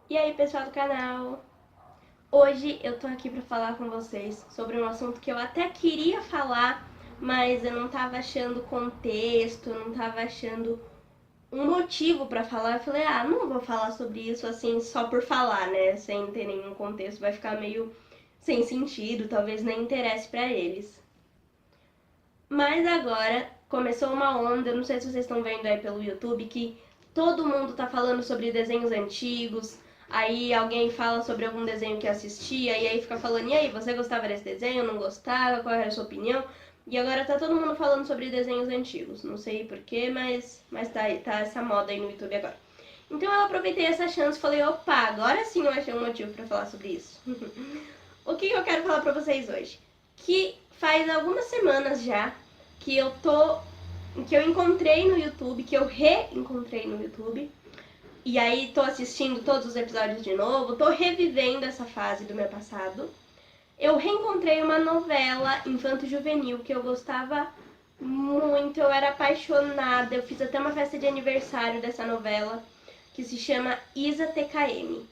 E aí, pessoal do canal? Hoje eu tô aqui pra falar com vocês sobre um assunto que eu até queria falar, mas eu não tava achando contexto, eu não tava achando um motivo pra falar. Eu falei, não vou falar sobre isso assim só por falar, né? Sem ter nenhum contexto, vai ficar meio sem sentido, talvez nem interesse pra eles. Mas agora começou uma onda, eu não sei se vocês estão vendo aí pelo YouTube, que todo mundo tá falando sobre desenhos antigos. Aí alguém fala sobre algum desenho que assistia, e aí fica falando, e aí, você gostava desse desenho, não gostava, qual era a sua opinião? E agora tá todo mundo falando sobre desenhos antigos. Não sei porquê, mas tá essa moda aí no YouTube agora. Então eu aproveitei essa chance e falei, opa, agora sim eu achei um motivo pra falar sobre isso. O que eu quero falar pra vocês hoje? Que faz algumas semanas já que eu encontrei no YouTube, que eu reencontrei no YouTube. E aí tô assistindo todos os episódios de novo, tô revivendo essa fase do meu passado. Eu reencontrei uma novela infanto-juvenil que eu gostava muito, eu era apaixonada. Eu fiz até uma festa de aniversário dessa novela, que se chama Isa TKM.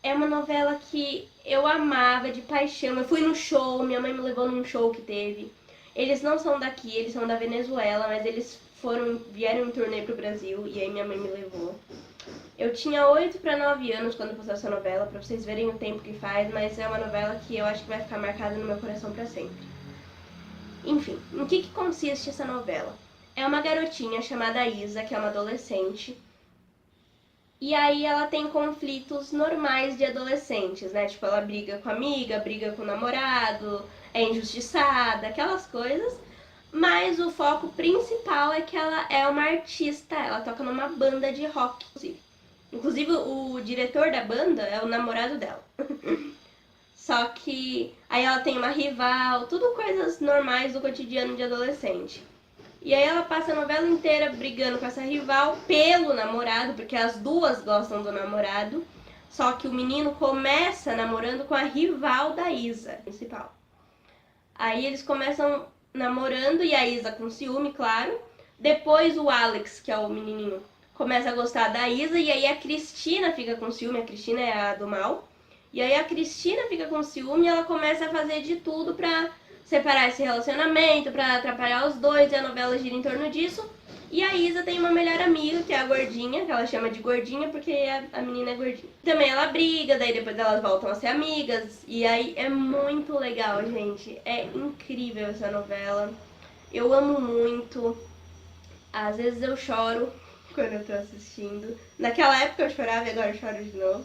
É uma novela que eu amava de paixão. Eu fui no show, minha mãe me levou num show que teve. Eles não são daqui, eles são da Venezuela, mas eles vieram em turnê pro Brasil e aí minha mãe me levou. Eu tinha 8 para 9 anos quando passou essa novela, pra vocês verem o tempo que faz, mas é uma novela que eu acho que vai ficar marcada no meu coração para sempre. Enfim, em que consiste essa novela? É uma garotinha chamada Isa, que é uma adolescente, e aí ela tem conflitos normais de adolescentes, né? Tipo, ela briga com a amiga, briga com o namorado, é injustiçada, aquelas coisas. Mas o foco principal é que ela é uma artista, ela toca numa banda de rock, inclusive. Inclusive, o diretor da banda é o namorado dela. Só que aí ela tem uma rival, tudo coisas normais do cotidiano de adolescente. E aí ela passa a novela inteira brigando com essa rival pelo namorado, porque as duas gostam do namorado. Só que o menino começa namorando com a rival da Isa, principal. Aí eles começam namorando e a Isa com ciúme, claro. Depois o Alex, que é o menininho, começa a gostar da Isa e aí a Cristina fica com ciúme, a Cristina é a do mal. E aí a Cristina fica com ciúme e ela começa a fazer de tudo pra separar esse relacionamento, pra atrapalhar os dois, e a novela gira em torno disso. E a Isa tem uma melhor amiga, que é a gordinha, que ela chama de gordinha porque a menina é gordinha. Também ela briga, daí depois elas voltam a ser amigas. E aí é muito legal, gente. É incrível essa novela. Eu amo muito. Às vezes eu choro quando eu tô assistindo. Naquela época eu chorava e agora eu choro de novo.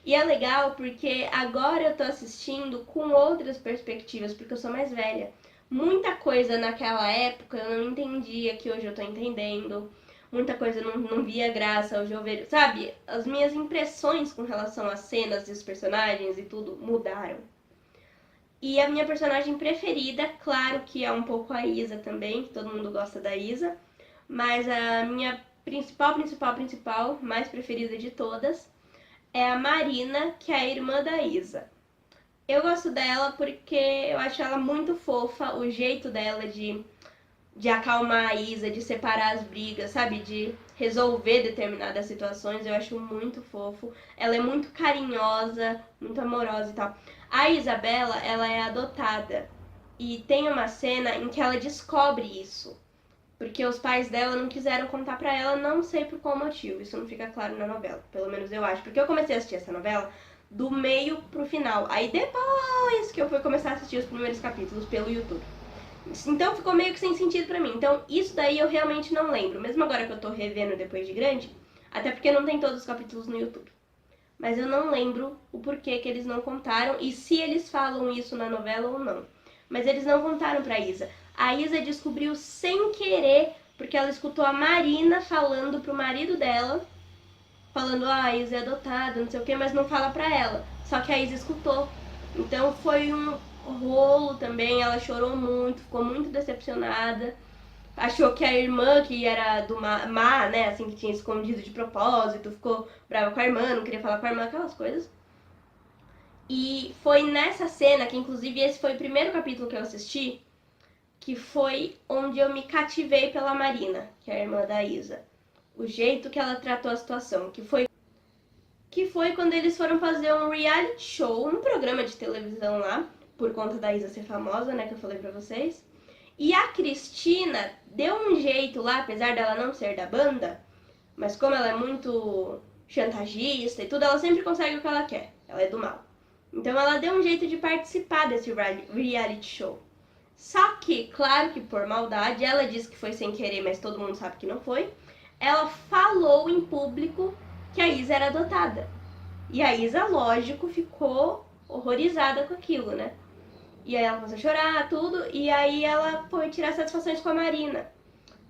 E é legal porque agora eu tô assistindo com outras perspectivas, porque eu sou mais velha. Muita coisa naquela época eu não entendia, que hoje eu tô entendendo. Muita coisa eu não via graça, hoje eu vejo. Sabe, as minhas impressões com relação às cenas e os personagens e tudo mudaram. E a minha personagem preferida, claro que é um pouco a Isa também, que todo mundo gosta da Isa. Mas a minha principal, mais preferida de todas é a Marina, que é a irmã da Isa. Eu gosto dela porque eu acho ela muito fofa, o jeito dela de acalmar a Isa, de separar as brigas, sabe? De resolver determinadas situações, eu acho muito fofo. Ela é muito carinhosa, muito amorosa e tal. A Isabela, ela é adotada e tem uma cena em que ela descobre isso. Porque os pais dela não quiseram contar pra ela, não sei por qual motivo. Isso não fica claro na novela, pelo menos eu acho. Porque eu comecei a assistir essa novela do meio pro final. Aí depois que eu fui começar a assistir os primeiros capítulos pelo YouTube. Então ficou meio que sem sentido pra mim. Então isso daí eu realmente não lembro. Mesmo agora que eu tô revendo depois de grande, até porque não tem todos os capítulos no YouTube. Mas eu não lembro o porquê que eles não contaram e se eles falam isso na novela ou não. Mas eles não contaram pra Isa. A Isa descobriu sem querer, porque ela escutou a Marina falando pro marido dela, falando, a Isa é adotada, não sei o que, mas não fala pra ela. Só que a Isa escutou. Então foi um rolo também, ela chorou muito, ficou muito decepcionada. Achou que a irmã, que era do má, né, assim, que tinha escondido de propósito, ficou brava com a irmã, não queria falar com a irmã, aquelas coisas. E foi nessa cena, que inclusive esse foi o primeiro capítulo que eu assisti, que foi onde eu me cativei pela Marina, que é a irmã da Isa. O jeito que ela tratou a situação, que foi que foi quando eles foram fazer um reality show, um programa de televisão lá, por conta da Isa ser famosa, né, que eu falei pra vocês. E a Cristina deu um jeito lá, apesar dela não ser da banda, mas como ela é muito chantagista e tudo, ela sempre consegue o que ela quer. Ela é do mal. Então ela deu um jeito de participar desse reality show. Só que, claro que por maldade, ela disse que foi sem querer, mas todo mundo sabe que não foi. Ela falou em público que a Isa era adotada. E a Isa, lógico, ficou horrorizada com aquilo, né? E aí ela começou a chorar, tudo, e aí ela foi tirar satisfações com a Marina.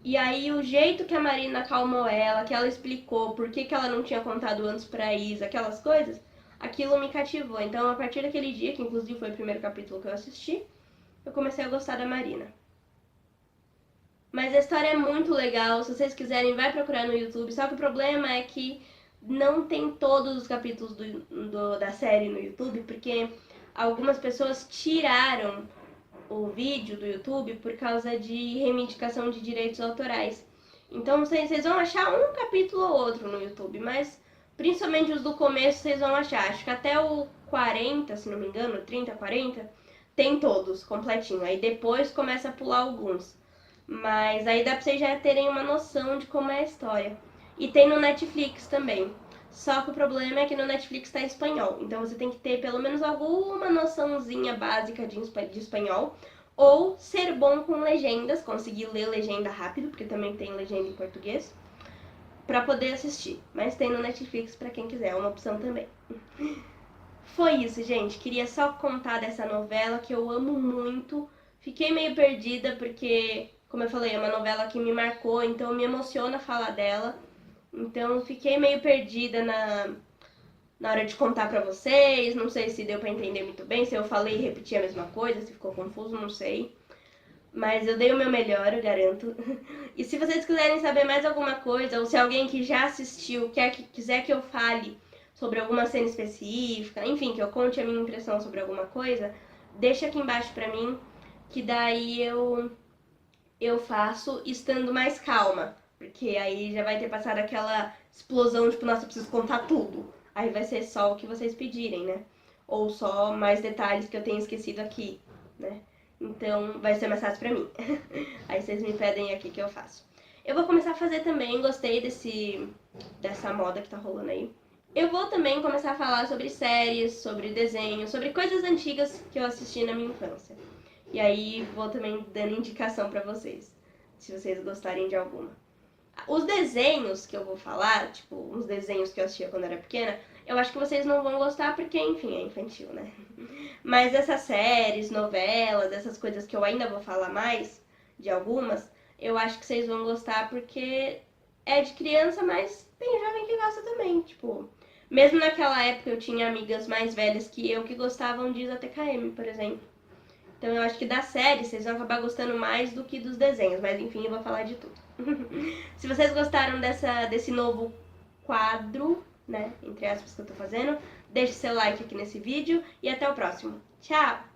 E aí o jeito que a Marina acalmou ela, que ela explicou por que ela não tinha contado antes pra Isa, aquelas coisas, aquilo me cativou. Então a partir daquele dia, que inclusive foi o primeiro capítulo que eu assisti, eu comecei a gostar da Marina. Mas a história é muito legal, se vocês quiserem vai procurar no YouTube, só que o problema é que não tem todos os capítulos da série no YouTube, porque algumas pessoas tiraram o vídeo do YouTube por causa de reivindicação de direitos autorais. Então vocês vão achar um capítulo ou outro no YouTube, mas principalmente os do começo vocês vão achar. Acho que até o 40, se não me engano, 30, 40, tem todos, completinho. Aí depois começa a pular alguns. Mas aí dá pra vocês já terem uma noção de como é a história. E tem no Netflix também. Só que o problema é que no Netflix tá em espanhol. Então você tem que ter pelo menos alguma noçãozinha básica de espanhol. Ou ser bom com legendas, conseguir ler legenda rápido, porque também tem legenda em português, pra poder assistir. Mas tem no Netflix pra quem quiser, é uma opção também. Foi isso, gente. Queria só contar dessa novela que eu amo muito. Fiquei meio perdida porque, como eu falei, é uma novela que me marcou, então me emociona falar dela. Então fiquei meio perdida na hora de contar pra vocês. Não sei se deu pra entender muito bem, se eu falei e repeti a mesma coisa, se ficou confuso, não sei. Mas eu dei o meu melhor, eu garanto. E se vocês quiserem saber mais alguma coisa, ou se alguém que já assistiu quiser que eu fale sobre alguma cena específica, enfim, que eu conte a minha impressão sobre alguma coisa, deixa aqui embaixo pra mim, que daí eu faço estando mais calma. Porque aí já vai ter passado aquela explosão, tipo, nossa, eu preciso contar tudo. Aí vai ser só o que vocês pedirem, né? Ou só mais detalhes que eu tenho esquecido aqui, né? Então vai ser mais fácil pra mim. Aí vocês me pedem aqui que eu faço. Eu vou começar a fazer também, gostei dessa moda que tá rolando aí. Eu vou também começar a falar sobre séries, sobre desenhos, sobre coisas antigas que eu assisti na minha infância. E aí vou também dando indicação pra vocês, se vocês gostarem de alguma. Os desenhos que eu vou falar, tipo, os desenhos que eu assistia quando era pequena, eu acho que vocês não vão gostar porque, enfim, é infantil, né? Mas essas séries, novelas, essas coisas que eu ainda vou falar mais, de algumas, eu acho que vocês vão gostar porque é de criança, mas tem jovem que gosta também, tipo... Mesmo naquela época eu tinha amigas mais velhas que eu que gostavam de Isa TKM, por exemplo. Então eu acho que da série vocês vão acabar gostando mais do que dos desenhos, mas enfim, eu vou falar de tudo. Se vocês gostaram desse novo quadro, né, entre aspas, que eu tô fazendo, deixe seu like aqui nesse vídeo e até o próximo. Tchau!